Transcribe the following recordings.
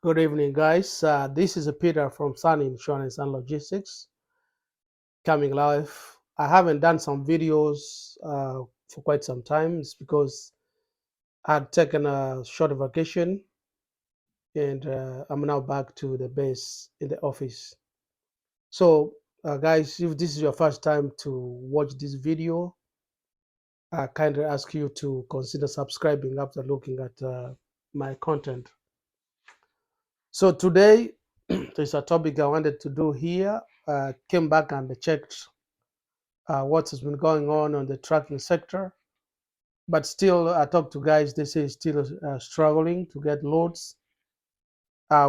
Good evening, guys. This is Peter from Sun Insurance and Logistics coming live. I haven't done some videos for quite some time. It's because I had taken a short vacation and I'm now back to the base in the office. So, guys, if this is your first time to watch this video, I kindly ask you to consider subscribing after looking at my content. So today, there's a topic I wanted to do here. Came back and checked what has been going on the trucking sector. But still, I talk to guys, they say still struggling to get loads.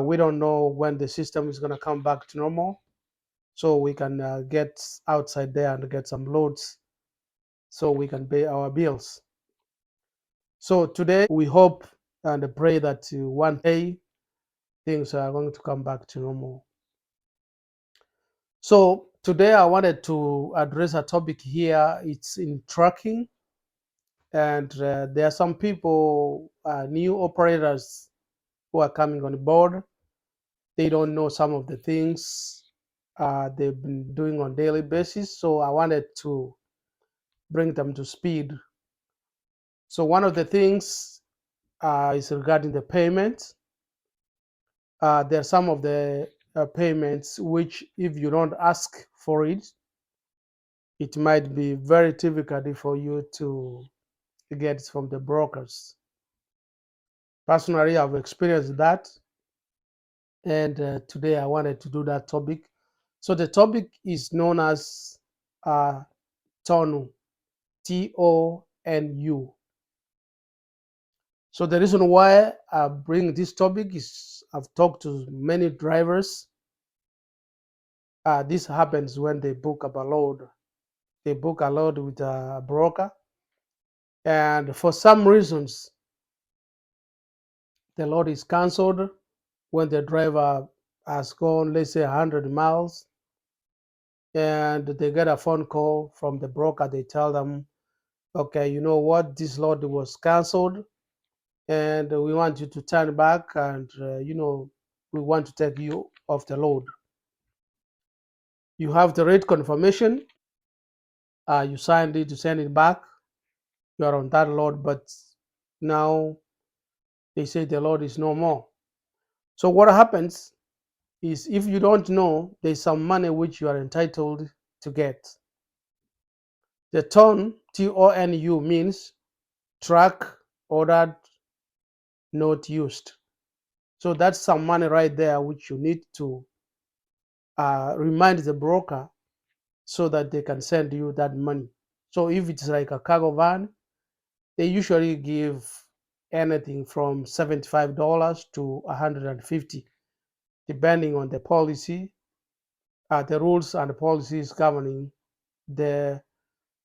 We don't know when the system is going to come back to normal. So we can get outside there and get some loads so we can pay our bills. So today, we hope and pray that one day things are going to come back to normal. So today I wanted to address a topic here. It's in trucking, and there are some people, new operators, who are coming on board. They don't know some of the things they've been doing on daily basis. So I wanted to bring them to speed. So one of the things is regarding the payment. There are some of the payments which, if you don't ask for it, it might be very difficult for you to get from the brokers. Personally, I've experienced that, and today I wanted to do that topic. So the topic is known as TONU, TONU. So the reason why I bring this topic is I've talked to many drivers. This happens when they book up a load. They book a load with a broker, and for some reasons, the load is cancelled when the driver has gone, let's say, 100 miles, and they get a phone call from the broker. They tell them, okay, you know what, this load was cancelled, and we want you to turn back, and we want to take you off the load. You have the rate confirmation. You signed it to send it back. You are on that load, but now they say the load is no more. So what happens is, if you don't know, there's some money which you are entitled to get. The TON, TONU, means truck ordered, not used. So that's some money right there which you need to remind the broker so that they can send you that money. So if it's like a cargo van, they usually give anything from $75 to $150, depending on the policy, the rules and the policies governing the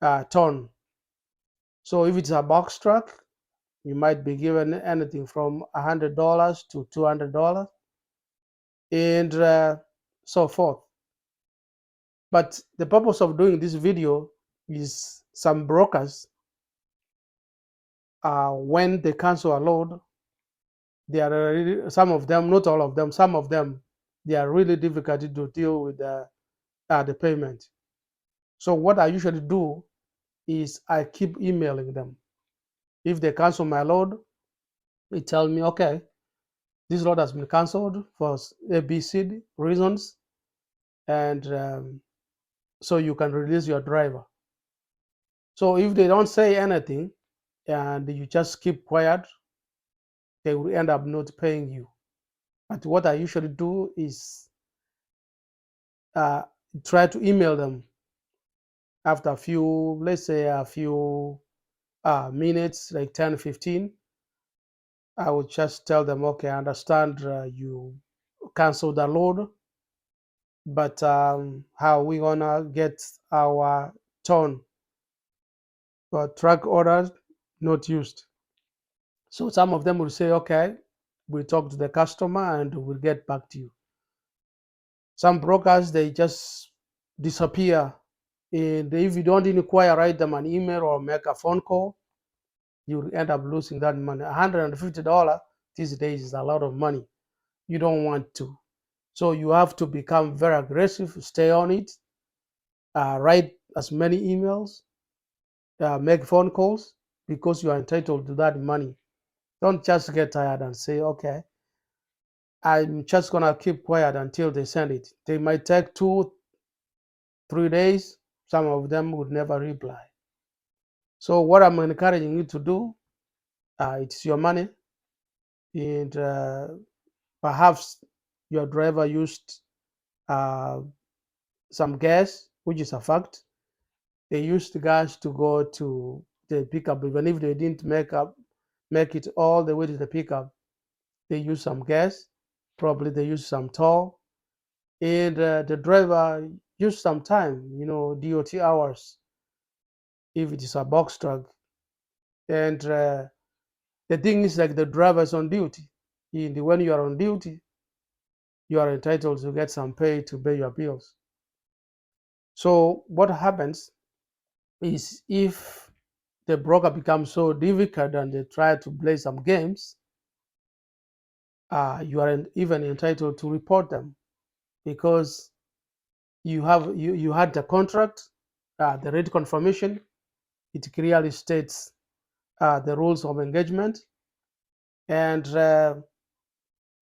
ton. So if it's a box truck, you might be given anything from $100 to $200, and so forth. But the purpose of doing this video is, some brokers, when they cancel a load, they are really, some of them, not all of them, some of them, they are really difficult to deal with the payment. So what I usually do is I keep emailing them. If they cancel my load, they tell me, okay, this load has been canceled for ABC reasons, and so you can release your driver. So if they don't say anything and you just keep quiet, they will end up not paying you. But what I usually do is uh, try to email them after a few, let's say a few minutes, like 10, 15. I would just tell them, okay, I understand you canceled the load, but how are we gonna get our ton for truck orders not used? So some of them will say, okay, we'll talk to the customer and we'll get back to you. Some brokers, they just disappear. And if you don't inquire, write them an email or make a phone call, you'll end up losing that money. $150 these days is a lot of money. you don't want to. So you have to become very aggressive, stay on it, write as many emails, make phone calls, because you are entitled to that money. Don't just get tired and say, okay, I'm just gonna keep quiet until they send it. They might take 2, 3 days. Some of them would never reply. So what I'm encouraging you to do, it's your money, and perhaps your driver used uh, some gas, which is a fact. They used the gas to go to the pickup, even if they didn't make it all the way to the pickup. They used some gas, probably they used some toll, and the driver used some time, DOT hours, if it is a box truck. And the thing is, like, the driver is on duty. And when you are on duty, you are entitled to get some pay to pay your bills. So what happens is, if the broker becomes so difficult and they try to play some games, you are even entitled to report them, because you had the contract, the rate confirmation. It clearly states the rules of engagement, and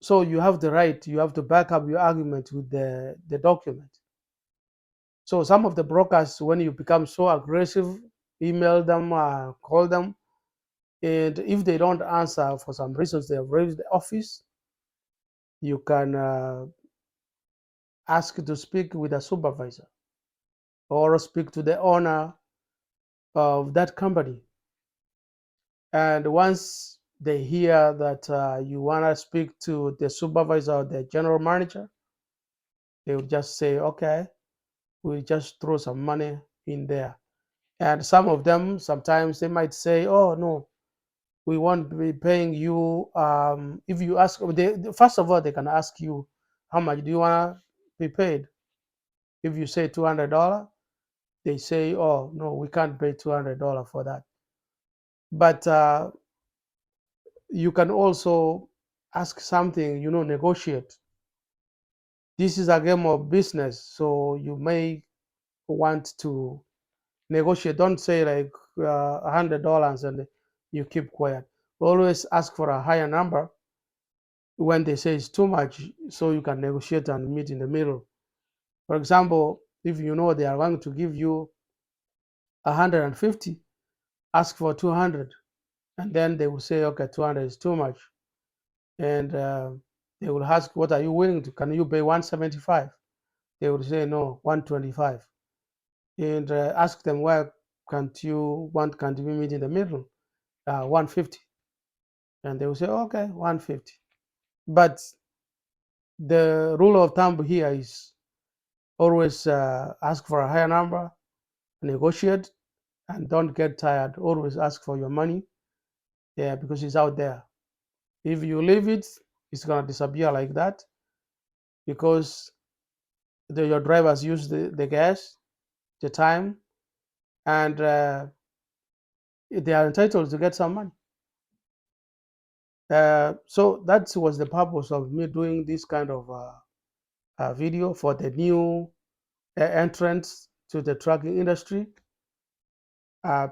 so you have the right. You have to back up your argument with the document. So some of the brokers, when you become so aggressive, email them, call them, and if they don't answer for some reasons, they have raised the office, you can ask to speak with a supervisor or speak to the owner of that company. And once they hear that you want to speak to the supervisor or the general manager, they will just say, okay, we'll just throw some money in there. And some of them, sometimes they might say, oh, no, we won't be paying you. If you ask, first of all, they can ask you, how much do you want to be paid? If you say $200, they say, oh, no, we can't pay $200 for that. But you can also ask something, negotiate. This is a game of business, so you may want to negotiate. Don't say like $100 and you keep quiet. Always ask for a higher number when they say it's too much, so you can negotiate and meet in the middle. For example, if you know they are going to give you 150, ask for 200, and then they will say, okay, 200 is too much. And they will ask, what are you willing to? Can you pay 175? They will say, no, 125. And ask them, why can't we meet in the middle? 150. And they will say, okay, 150. But the rule of thumb here is always ask for a higher number, negotiate, and don't get tired. Always ask for your money, yeah, because it's out there. If you leave it, it's gonna disappear like that, because your drivers use the gas, the time, and they are entitled to get some money. So that was the purpose of me doing this kind of video for the new entrants to the trucking industry.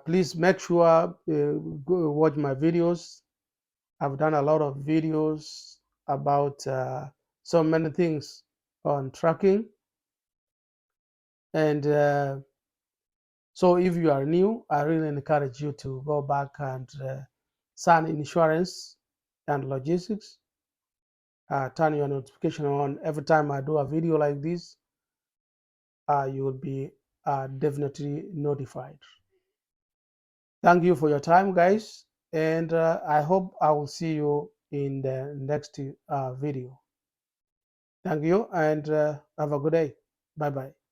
Please make sure go watch my videos. I've done a lot of videos about so many things on trucking. And so if you are new, I really encourage you to go back and sign insurance and logistics. Turn your notification on every time I do a video like this. You will be definitely notified. Thank you for your time, guys, and I hope I will see you in the next video. Thank you, and have a good day. Bye bye.